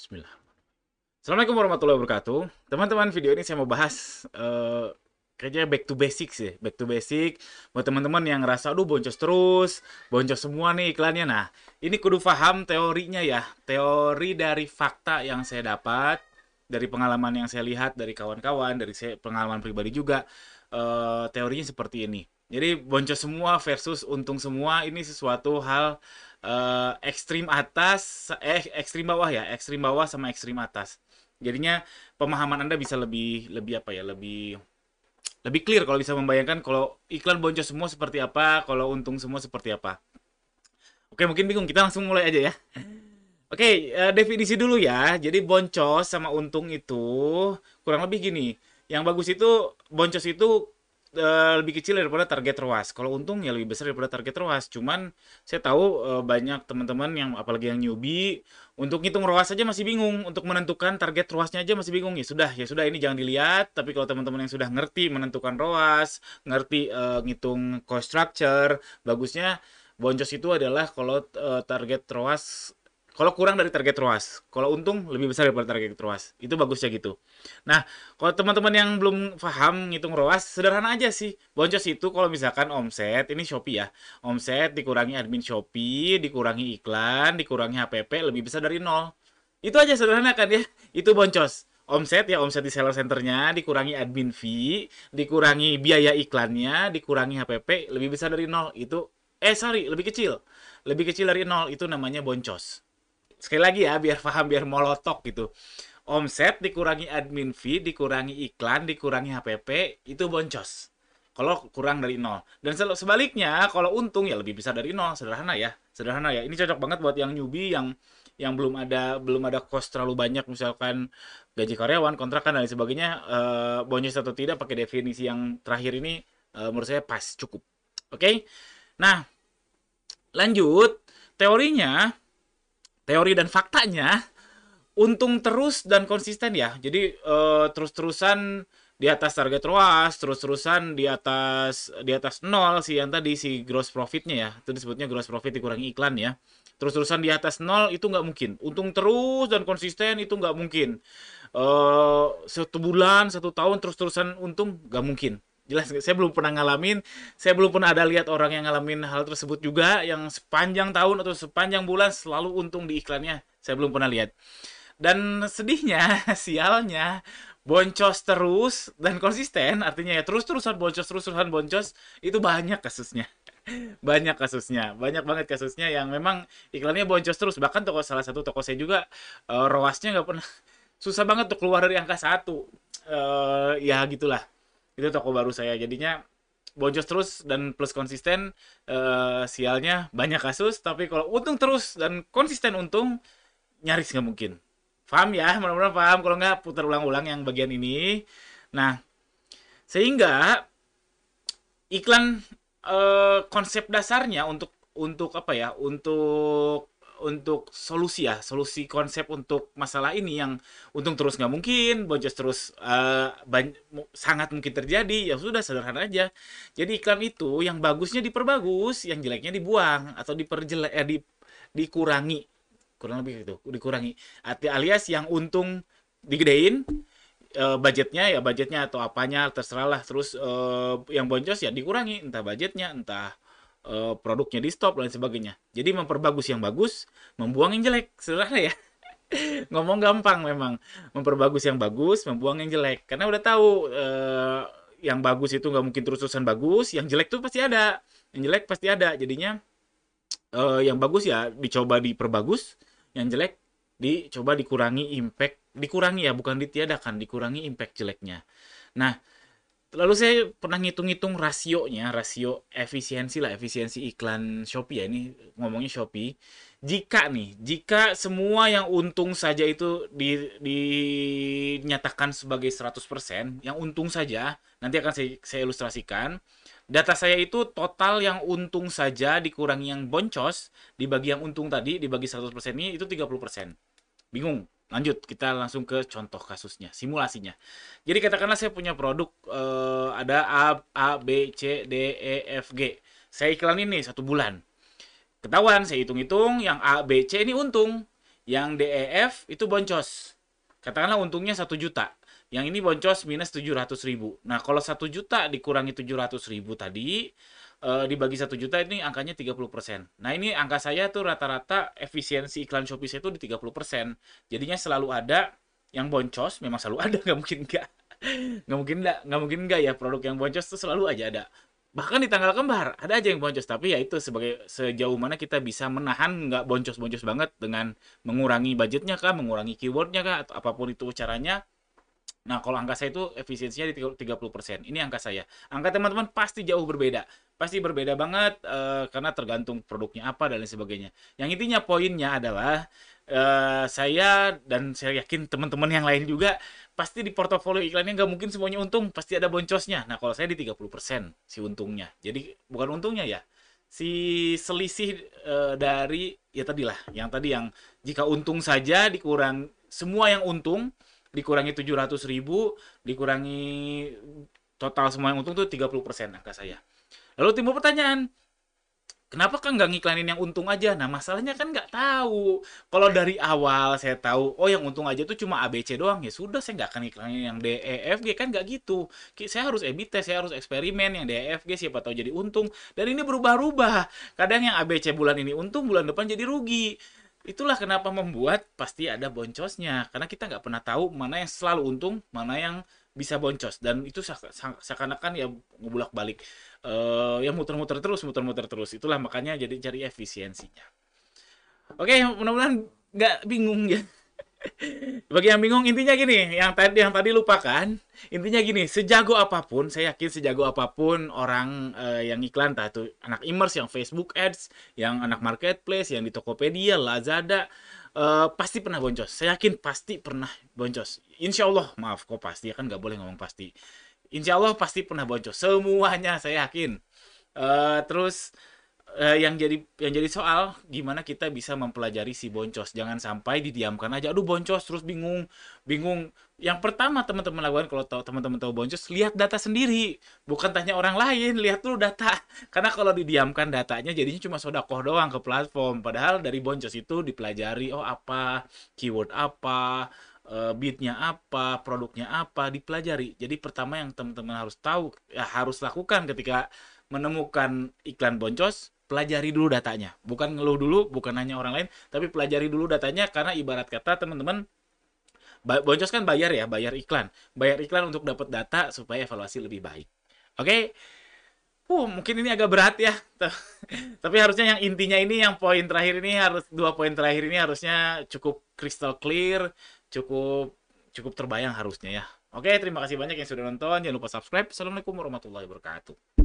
Bismillah. Assalamualaikum warahmatullahi wabarakatuh. Teman-teman, video ini saya mau bahas kayaknya back to basics ya. Back to basic buat teman-teman yang ngerasa aduh boncos terus, boncos semua nih iklannya. Nah, ini kudu paham teorinya ya. Teori dari fakta yang saya dapat, dari pengalaman yang saya lihat dari kawan-kawan, dari saya pengalaman pribadi juga. Teorinya seperti ini. Jadi boncos semua versus untung semua ini sesuatu hal ekstrim atas, ekstrim bawah ya, ekstrim bawah sama ekstrim atas. Jadinya pemahaman Anda bisa lebih lebih apa ya, lebih lebih clear kalau bisa membayangkan kalau iklan boncos semua seperti apa, kalau untung semua seperti apa. Oke, mungkin bingung, kita langsung mulai aja ya. Oke, definisi dulu ya. Jadi boncos sama untung itu kurang lebih gini. Yang bagus itu boncos itu lebih kecil daripada target ROAS. Kalau untung ya lebih besar daripada target ROAS. Cuman saya tahu banyak teman-teman yang apalagi yang newbie untuk ngitung ROAS aja masih bingung, untuk menentukan target ROAS-nya aja masih bingung. Ya sudah ini jangan dilihat. Tapi kalau teman-teman yang sudah ngerti menentukan ROAS, ngerti ngitung cost structure, bagusnya boncos itu adalah kalau target ROAS kalau kurang dari target ROAS, kalau untung lebih besar daripada target ROAS. Itu bagusnya gitu. Nah, kalau teman-teman yang belum paham ngitung ROAS, sederhana aja sih. Boncos itu kalau misalkan omset, ini Shopee ya. Omset dikurangi admin Shopee, dikurangi iklan, dikurangi HPP, lebih besar dari nol. Itu aja sederhana kan ya. Itu boncos. Omset ya omset di seller centernya, dikurangi admin fee, dikurangi biaya iklannya, dikurangi HPP, lebih besar dari nol. Itu, sorry, lebih kecil. Lebih kecil dari nol, itu namanya boncos. Sekali lagi ya biar paham biar molotok gitu, omset dikurangi admin fee dikurangi iklan dikurangi HPP itu boncos kalau kurang dari nol. Dan sebaliknya kalau untung ya lebih besar dari nol. Sederhana ya, sederhana ya. Ini cocok banget buat yang newbie yang belum ada cost terlalu banyak, misalkan gaji karyawan, kontrakan dan lain sebagainya. Boncos atau tidak pakai definisi yang terakhir ini menurut saya pas, cukup. Oke. Nah, lanjut teorinya. Teori dan faktanya, untung terus dan konsisten ya. Jadi terus-terusan di atas target ROAS, terus-terusan di atas nol sih yang tadi si gross profitnya ya. Itu disebutnya gross profit dikurangi iklan ya. Terus-terusan di atas nol itu nggak mungkin. Untung terus dan konsisten itu nggak mungkin. Satu bulan, satu tahun terus-terusan untung nggak mungkin. Jelas, saya belum pernah ngalamin, saya belum pernah ada lihat orang yang ngalamin hal tersebut juga, yang sepanjang tahun atau sepanjang bulan selalu untung di iklannya. Saya belum pernah lihat. Dan sedihnya, sialnya, boncos terus dan konsisten, artinya ya terus-terusan boncos, itu banyak kasusnya. Banyak kasusnya, banyak banget kasusnya yang memang iklannya boncos terus. Bahkan salah satu toko saya juga, ROAS-nya nggak pernah, susah banget tuh keluar dari angka satu. Ya gitulah, itu toko baru saya. Jadinya boncos terus dan plus konsisten, sialnya banyak kasus. Tapi kalau untung terus dan konsisten untung, nyaris nggak mungkin. Paham ya? Mudah-mudahan paham. Kalau nggak, putar ulang-ulang yang bagian ini. Nah, sehingga iklan, konsep dasarnya untuk apa ya? Untuk solusi ya, solusi konsep untuk masalah ini yang untung terus nggak mungkin, boncos terus sangat mungkin terjadi, ya sudah sederhana aja. Jadi iklan itu yang bagusnya diperbagus, yang jeleknya dibuang atau dikurangi, kurang lebih itu dikurangi. Alias yang untung digedein, budgetnya atau apanya terserah lah. Terus yang boncos ya dikurangi, entah budgetnya entah produknya di stop dan sebagainya. Jadi memperbagus yang bagus, membuang yang jelek, sederhana ya. Ngomong gampang memang, memperbagus yang bagus, membuang yang jelek, karena udah tahu yang bagus itu nggak mungkin terus-terusan bagus, yang jelek tuh pasti ada, yang jelek pasti ada. Jadinya yang bagus ya dicoba diperbagus, yang jelek dicoba dikurangi impact, dikurangi ya bukan ditiadakan, dikurangi impact jeleknya. Nah, lalu saya pernah ngitung-ngitung rasionya, rasio efisiensi lah, efisiensi iklan Shopee ya, ini ngomongnya Shopee. Jika semua yang untung saja itu dinyatakan sebagai 100%, yang untung saja, nanti akan saya ilustrasikan. Data saya itu total yang untung saja dikurangi yang boncos, dibagi yang untung tadi, dibagi 100% ini, itu 30%. Bingung? Lanjut, kita langsung ke contoh kasusnya, simulasinya. Jadi katakanlah saya punya produk, ada A, B, C, D, E, F, G. Saya iklanin nih 1 bulan. Ketahuan, saya hitung-hitung, yang A, B, C ini untung. Yang DEF itu boncos. Katakanlah untungnya 1 juta. Yang ini boncos minus 700.000. Nah, kalau 1 juta dikurangi 700.000 tadi, dibagi 1 juta ini angkanya 30%. Nah, ini angka saya tuh rata-rata efisiensi iklan Shopee saya tuh di 30%. Jadinya selalu ada yang boncos, memang selalu ada, nggak mungkin nggak. Nggak mungkin nggak ya, produk yang boncos tuh selalu aja ada. Bahkan di tanggal kembar ada aja yang boncos, tapi ya itu sebagai sejauh mana kita bisa menahan nggak boncos-boncos banget dengan mengurangi budgetnya kah, mengurangi keywordnya kah, atau apapun itu caranya. Nah, kalau angka saya itu efisiensinya di 30%. Ini angka saya. Angka teman-teman pasti jauh berbeda. Pasti berbeda banget karena tergantung produknya apa dan lain sebagainya. Yang intinya poinnya adalah saya dan saya yakin teman-teman yang lain juga pasti di portofolio iklannya nggak mungkin semuanya untung, pasti ada boncosnya. Nah, kalau saya di 30% si untungnya. Jadi bukan untungnya ya. Si selisih dari ya tadilah, yang tadi yang jika untung saja dikurang semua yang untung dikurangi 700.000, dikurangi total semua yang untung tuh 30% angka saya. Lalu timbul pertanyaan, kenapa kan nggak ngiklanin yang untung aja? Nah, masalahnya kan nggak tahu. Kalau dari awal saya tahu, oh yang untung aja tuh cuma ABC doang, ya sudah saya nggak akan iklanin yang D, E, F, G, kan nggak gitu. Saya harus A/B test, saya harus eksperimen yang D, E, F, G siapa tahu jadi untung. Dan ini berubah-ubah. Kadang yang ABC bulan ini untung, bulan depan jadi rugi. Itulah kenapa membuat pasti ada boncosnya. Karena kita nggak pernah tahu mana yang selalu untung, mana yang bisa boncos. Dan itu seakan-akan ya ngebulak-balik. Ya muter-muter terus. Itulah makanya jadi cari efisiensinya. Oke, mudah-mudahan nggak bingung ya. Bagi yang bingung, intinya gini, yang tadi lupakan, intinya gini, sejago apapun, saya yakin sejago apapun orang yang iklan, entah itu anak e-commerce, yang Facebook Ads, yang anak marketplace, yang di Tokopedia, Lazada, pasti pernah boncos. Saya yakin pasti pernah boncos. Insya Allah, maaf kok pasti, ya kan nggak boleh ngomong pasti. Insya Allah pasti pernah boncos. Semuanya saya yakin. Terus yang jadi soal gimana kita bisa mempelajari si boncos. Jangan sampai didiamkan aja. Aduh boncos terus bingung, bingung. Yang pertama teman-teman lakukan kalau teman-teman tahu boncos, lihat data sendiri. Bukan tanya orang lain, lihat dulu data. Karena kalau didiamkan datanya jadinya cuma sodakoh doang ke platform. Padahal dari boncos itu dipelajari, oh apa, keyword apa, bidnya apa, produknya apa, dipelajari. Jadi pertama yang teman-teman harus tahu, ya harus lakukan ketika menemukan iklan boncos, pelajari dulu datanya. Bukan ngeluh dulu, bukan nanya orang lain, tapi pelajari dulu datanya karena ibarat kata teman-teman, boncos kan bayar ya, bayar iklan. Bayar iklan untuk dapat data supaya evaluasi lebih baik. Oke, mungkin ini agak berat ya. Tapi harusnya yang intinya ini, yang poin terakhir ini harus, 2 poin terakhir ini harusnya cukup crystal clear, cukup cukup terbayang harusnya ya. Oke, terima kasih banyak yang sudah nonton. Jangan lupa subscribe. Assalamualaikum warahmatullahi wabarakatuh.